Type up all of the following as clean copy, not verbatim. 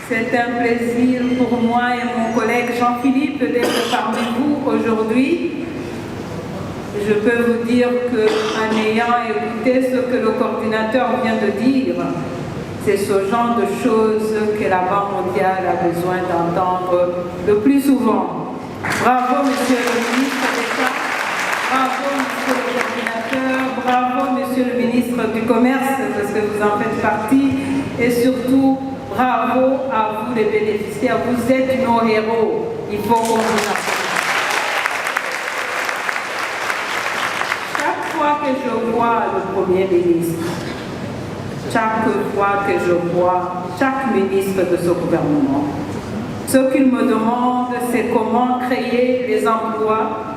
C'est un plaisir pour moi et mon collègue Jean-Philippe d'être parmi vous aujourd'hui. Je peux vous dire qu'en ayant écouté ce que le coordinateur vient de dire, c'est ce genre de choses que la Banque mondiale a besoin d'entendre le plus souvent. Bravo, Monsieur le ministre d'État, bravo, Monsieur le coordinateur, bravo, Monsieur le ministre du Commerce, parce que vous en faites partie, et surtout, bravo à vous les bénéficiaires. Vous êtes nos héros. Il faut qu'on vous applaudisse. Chaque fois que je vois le Premier ministre, chaque fois que je vois chaque ministre de ce gouvernement, ce qu'il me demande, c'est comment créer les emplois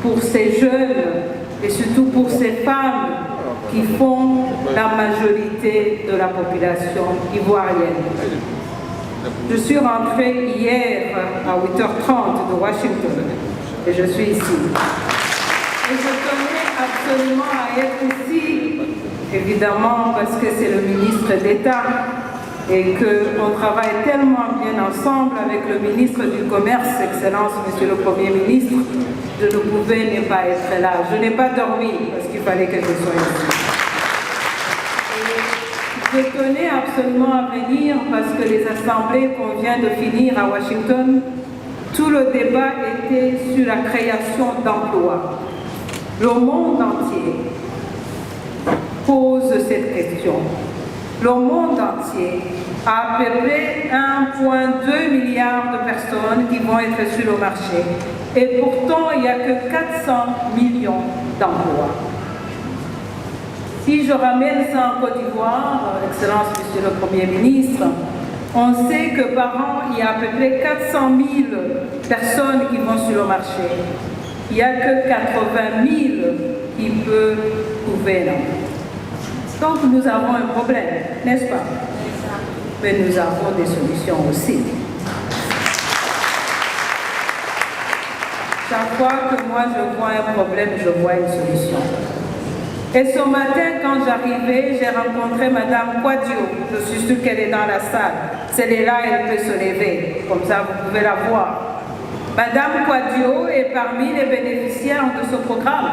pour ces jeunes et surtout pour ces femmes qui font la majorité de la population ivoirienne. Je suis rentrée hier à 8h30 de Washington et je suis ici. Et je tenais absolument à être ici, évidemment parce que c'est le ministre d'État et qu'on travaille tellement bien ensemble avec le ministre du Commerce, Excellence, Monsieur le Premier ministre, je ne pouvais ne pas être là. Je n'ai pas dormi parce qu'il fallait que je sois ici. Je tenais absolument à venir parce que les assemblées qu'on vient de finir à Washington, tout le débat était sur la création d'emplois. Le monde entier pose cette question. Le monde entier a à peu près 1,2 milliard de personnes qui vont être sur le marché. Et pourtant, il n'y a que 400 millions d'emplois. Si je ramène ça en Côte d'Ivoire, Excellence, Monsieur le Premier ministre, on sait que par an, il y a à peu près 400 000 personnes qui vont sur le marché. Il n'y a que 80 000 qui peuvent trouver l'emploi. Donc nous avons un problème, n'est-ce pas? Mais nous avons des solutions aussi. Chaque fois que moi je vois un problème, je vois une solution. Et ce matin, quand j'arrivais, j'ai rencontré Madame Quadio. Je suis sûre qu'elle est dans la salle. Si elle est là, elle peut se lever. Comme ça, vous pouvez la voir. Madame Quadio est parmi les bénéficiaires de ce programme.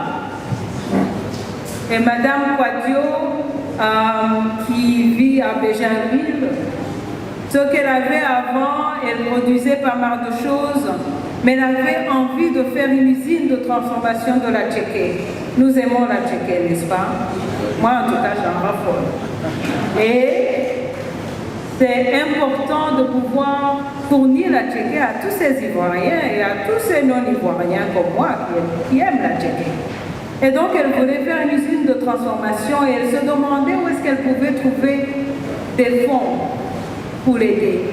Et Madame Quadio, qui vit à Béjainville, ce qu'elle avait avant, elle produisais pas mal de choses, mais elle avait envie de faire une usine de transformation de la tchéké. Nous aimons la tchéké, n'est-ce pas? Moi, en tout cas, j'en raffole. Et c'est important de pouvoir fournir la tchéké à tous ces Ivoiriens et à tous ces non-Ivoiriens comme moi qui aiment la tchéké. Et donc, elle voulait faire une usine de transformation et elle se demandait où est-ce qu'elle pouvait trouver des fonds pour l'aider.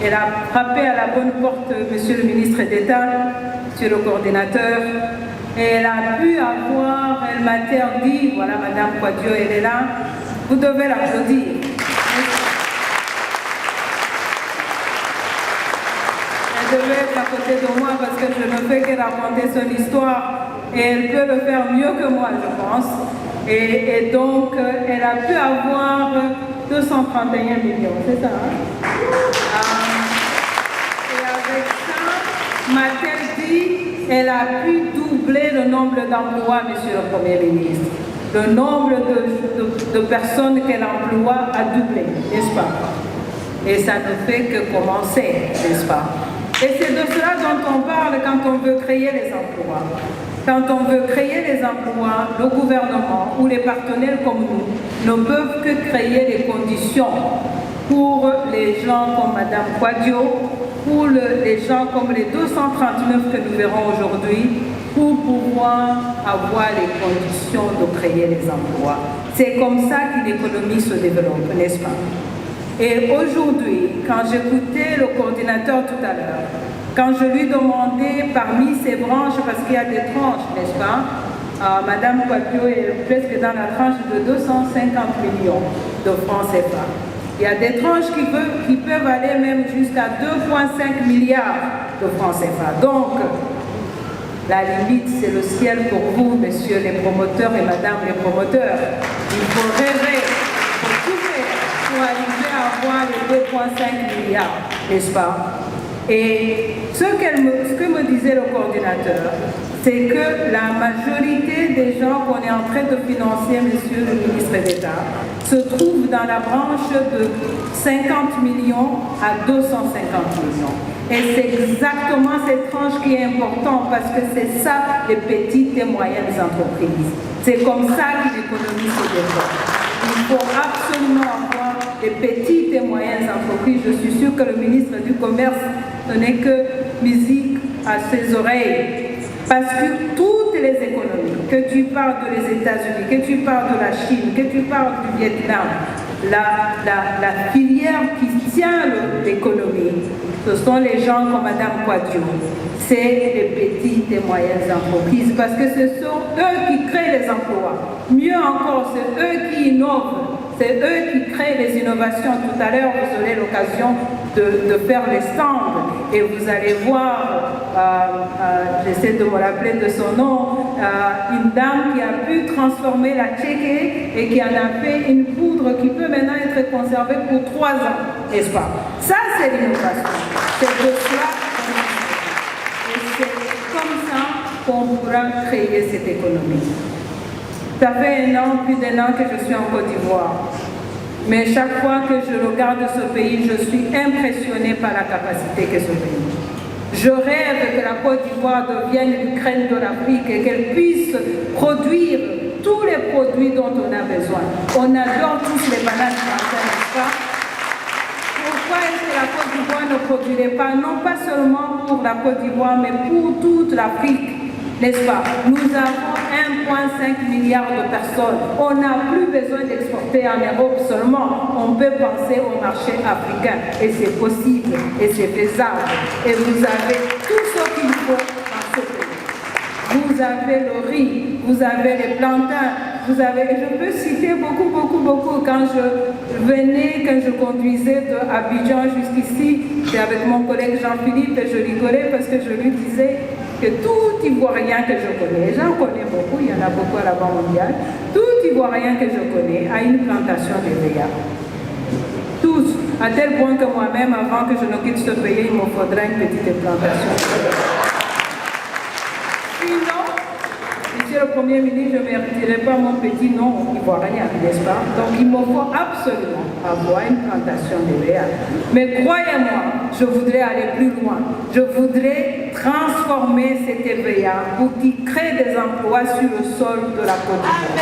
Elle a frappé à la bonne porte, Monsieur le ministre d'État, Monsieur le coordinateur, et elle a pu avoir, elle m'a dit, voilà, Madame Quadio, elle est là, vous devez l'applaudir. Elle devait être à côté de moi parce que je ne fais que raconter son histoire et elle peut le faire mieux que moi, je pense. Et donc, elle a pu avoir 231 millions, c'est ça, hein? Et avec ça, m'a-t-elle dit, elle a pu doubler le nombre d'emplois, Monsieur le Premier ministre. Le nombre de personnes qu'elle emploie a doublé, n'est-ce pas? Et ça ne fait que commencer, n'est-ce pas? Et c'est de cela dont on parle quand on veut créer les emplois. Quand on veut créer les emplois, le gouvernement ou les partenaires comme nous ne peuvent que créer les conditions pour les gens comme Madame Quadio, pour les gens comme les 239 que nous verrons aujourd'hui, pour pouvoir avoir les conditions de créer les emplois. C'est comme ça qu'une économie se développe, n'est-ce pas? Et aujourd'hui, quand j'écoutais le coordinateur tout à l'heure, quand je lui demandais parmi ces branches, parce qu'il y a des tranches, n'est-ce pas? Madame Quadio est presque dans la tranche de 250 millions de francs CFA. Il y a des tranches qui peuvent aller même jusqu'à 2,5 milliards de francs CFA. Donc, la limite, c'est le ciel pour vous, messieurs les promoteurs et madame les promoteurs. Il faut rêver, il faut tout faire pour arriver à avoir les 2,5 milliards, n'est-ce pas? Et ce que me disait le coordinateur, c'est que la majorité des gens qu'on est en train de financer, monsieur le ministre d'État, se trouvent dans la branche de 50 millions à 250 millions. Et c'est exactement cette tranche qui est importante parce que c'est ça les petites et moyennes entreprises. C'est comme ça que l'économie se développe. Il faut absolument avoir des petites et moyennes entreprises. Je suis sûre que le ministre du Commerce ne n'est que musique à ses oreilles. Parce que toutes les économies, que tu parles des États-Unis, que tu parles de la Chine, que tu parles du Vietnam, la filière qui tient l'économie, ce sont les gens comme Madame Quadio. C'est les petites et moyennes entreprises parce que ce sont eux qui créent les emplois. Mieux encore, c'est eux qui innovent. C'est eux qui créent les innovations. Tout à l'heure, vous aurez l'occasion de faire les stands et vous allez voir, j'essaie de me rappeler de son nom, une dame qui a pu transformer la tchéké et qui en a fait une poudre qui peut maintenant être conservée pour 3 ans, n'est-ce pas? Ça, c'est l'innovation. C'est de cela et c'est comme ça qu'on pourra créer cette économie. Ça fait plus d'un an que je suis en Côte d'Ivoire. Mais chaque fois que je regarde ce pays, je suis impressionnée par la capacité que ce pays. Je rêve que la Côte d'Ivoire devienne l'Ukraine de l'Afrique et qu'elle puisse produire tous les produits dont on a besoin. On adore tous les bananes françaises, n'est-ce pas? Pourquoi est-ce que la Côte d'Ivoire ne produirait pas, non pas seulement pour la Côte d'Ivoire, mais pour toute l'Afrique? N'est-ce pas? Nous avons 1,5 milliard de personnes. On n'a plus besoin d'exporter en Europe seulement. On peut penser au marché africain. Et c'est possible. Et c'est faisable. Et vous avez tout ce qu'il faut dans ce pays. Vous avez le riz, vous avez les plantains, vous avez... Je peux citer beaucoup. Quand je conduisais de Abidjan jusqu'ici, j'étais avec mon collègue Jean-Philippe et je rigolais parce que je lui disais que tout Ivoirien que je connais, j'en connais beaucoup, il y en a beaucoup à la Banque mondiale, tout Ivoirien que je connais a une plantation de VA. Tous, à tel point que moi-même, avant que je ne quitte ce pays, il me faudra une petite plantation. Sinon, monsieur le Premier ministre, je ne mériterai pas mon petit nom ivoirien, n'est-ce pas? Donc il me faut absolument avoir une plantation de VA. Mais croyez-moi, je voudrais aller plus loin. Je voudrais transformer cette EVA pour qu'il crée des emplois sur le sol de la Côte d'Ivoire.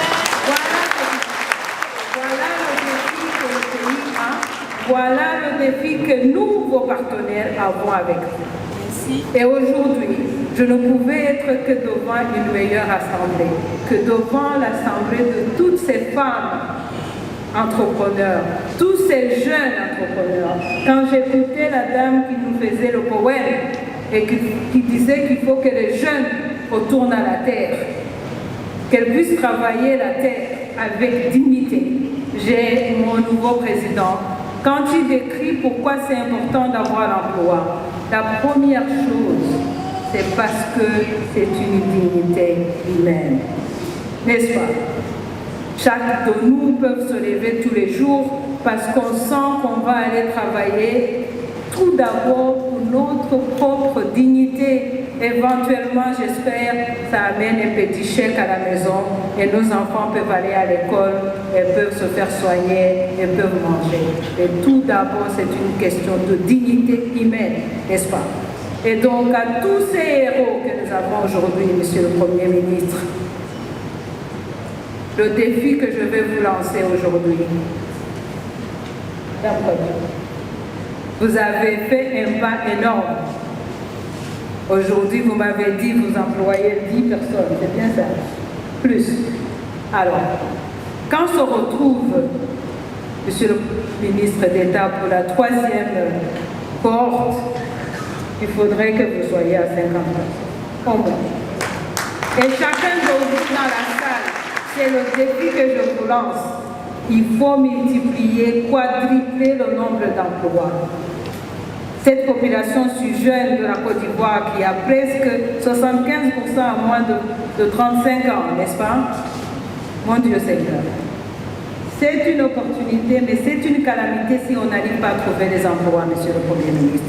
Voilà le défi que le pays a. Voilà le défi que nous, vos partenaires, avons avec vous. Et aujourd'hui, je ne pouvais être que devant une meilleure assemblée, que devant l'assemblée de toutes ces femmes entrepreneurs, tous ces jeunes entrepreneurs. Quand j'écoutais la dame qui nous faisait le poème et qui disait qu'il faut que les jeunes retournent à la terre, qu'elles puissent travailler la terre avec dignité. J'ai mon nouveau président. Quand il décrit pourquoi c'est important d'avoir l'emploi, la première chose, c'est parce que c'est une dignité humaine. N'est-ce pas? Chaque de nous peut se lever tous les jours parce qu'on sent qu'on va aller travailler tout d'abord pour notre propre dignité. Éventuellement, j'espère, ça amène un petit chèque à la maison et nos enfants peuvent aller à l'école, et peuvent se faire soigner, et peuvent manger. Et tout d'abord, c'est une question de dignité humaine, n'est-ce pas? Et donc, à tous ces héros que nous avons aujourd'hui, Monsieur le Premier ministre, le défi que je vais vous lancer aujourd'hui, vous avez fait un pas énorme. Aujourd'hui, vous m'avez dit que vous employez 10 personnes, c'est bien ça? Plus. Alors, quand se retrouve, Monsieur le ministre d'État, pour la 3e cohorte, il faudrait que vous soyez à 50 personnes, au moins. Et chacun de vous dans la salle, c'est le défi que je vous lance. Il faut multiplier, quadrupler le nombre d'emplois. Cette population si jeune de la Côte d'Ivoire qui a presque 75% à moins de 35 ans, n'est-ce pas? Mon Dieu Seigneur. C'est une opportunité, mais c'est une calamité si on n'arrive pas à trouver des emplois, Monsieur le Premier ministre.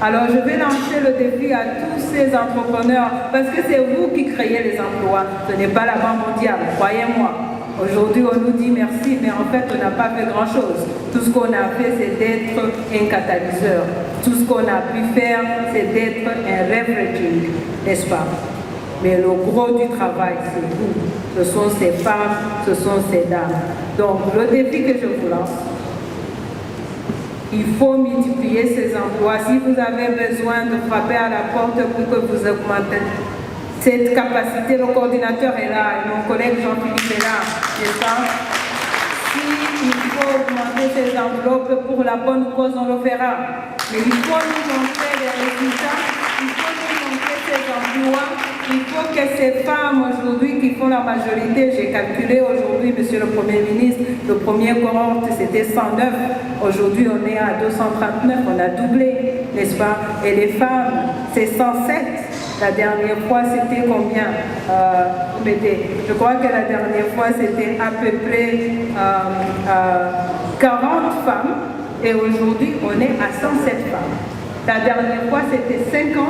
Alors je vais lancer le défi à tous ces entrepreneurs, parce que c'est vous qui créez les emplois, ce n'est pas la Banque mondiale, croyez-moi. Aujourd'hui, on nous dit merci, mais en fait, on n'a pas fait grand-chose. Tout ce qu'on a fait, c'est d'être un catalyseur. Tout ce qu'on a pu faire, c'est d'être un leveraging, n'est-ce pas? Mais le gros du travail, c'est vous. Ce sont ces femmes, ce sont ces dames. Donc, le défi que je vous lance, il faut multiplier ces emplois. Si vous avez besoin de frapper à la porte pour que vous augmentez cette capacité, le coordinateur est là, et mon collègue Jean-Philippe est là, n'est-ce pas? S'il faut augmenter ces enveloppes pour la bonne cause, on le fera. Mais il faut nous montrer les résultats, il faut nous montrer ces emplois, il faut que ces femmes aujourd'hui qui font la majorité, j'ai calculé aujourd'hui, Monsieur le Premier ministre, le premier cohorte c'était 109, aujourd'hui on est à 239, on a doublé, n'est-ce pas? Et les femmes, c'est 107. La dernière fois, c'était combien? Je crois que la dernière fois, c'était à peu près 40 femmes. Et aujourd'hui, on est à 107 femmes. La dernière fois, c'était 50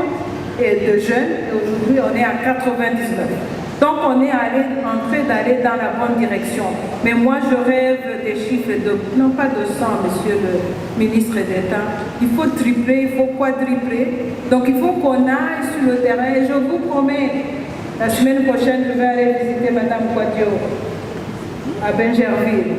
de jeunes. Et aujourd'hui, on est à 99. Donc, on est en train d'aller dans la bonne direction. Mais moi, je rêve des chiffres non pas de 100, Monsieur le ministre d'État. Il faut tripler, il faut quadrupler. Donc, il faut qu'on aille sur le terrain. Et je vous promets, la semaine prochaine, je vais aller visiter Madame Quadio à Benjerville.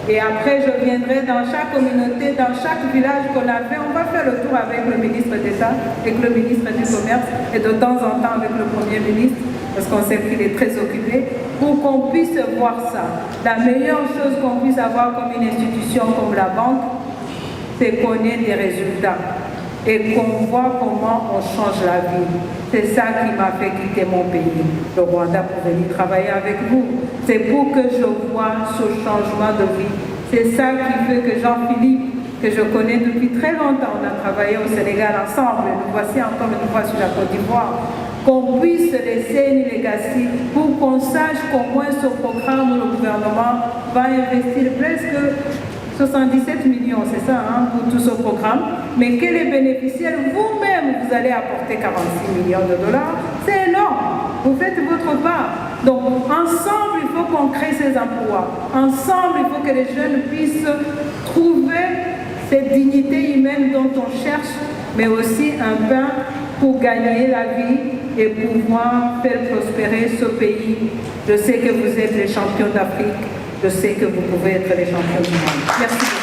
Et après, je viendrai dans chaque communauté, dans chaque village qu'on a fait. On va faire le tour avec le ministre d'État, avec le ministre du Commerce et de temps en temps avec le Premier ministre, parce qu'on sait qu'il est très occupé, pour qu'on puisse voir ça. La meilleure chose qu'on puisse avoir comme une institution comme la banque, c'est qu'on ait des résultats et qu'on voit comment on change la vie. C'est ça qui m'a fait quitter mon pays, le Rwanda, pour venir travailler avec vous. C'est pour que je vois ce changement de vie. C'est ça qui fait que Jean-Philippe, que je connais depuis très longtemps, on a travaillé au Sénégal ensemble, et nous voici encore une fois sur la Côte d'Ivoire, qu'on puisse laisser une legacy pour qu'on sache qu'au moins ce programme, le gouvernement va investir presque 77 millions, c'est ça, hein, pour tout ce programme, mais que les bénéficiaires, vous-même, vous allez apporter 46 millions de dollars, c'est énorme, vous faites votre part. Donc, ensemble, il faut qu'on crée ces emplois. Ensemble, il faut que les jeunes puissent trouver cette dignité humaine dont on cherche, mais aussi un pain pour gagner la vie et pouvoir faire prospérer ce pays. Je sais que vous êtes les champions d'Afrique. Je sais que vous pouvez être les champions du monde. Merci.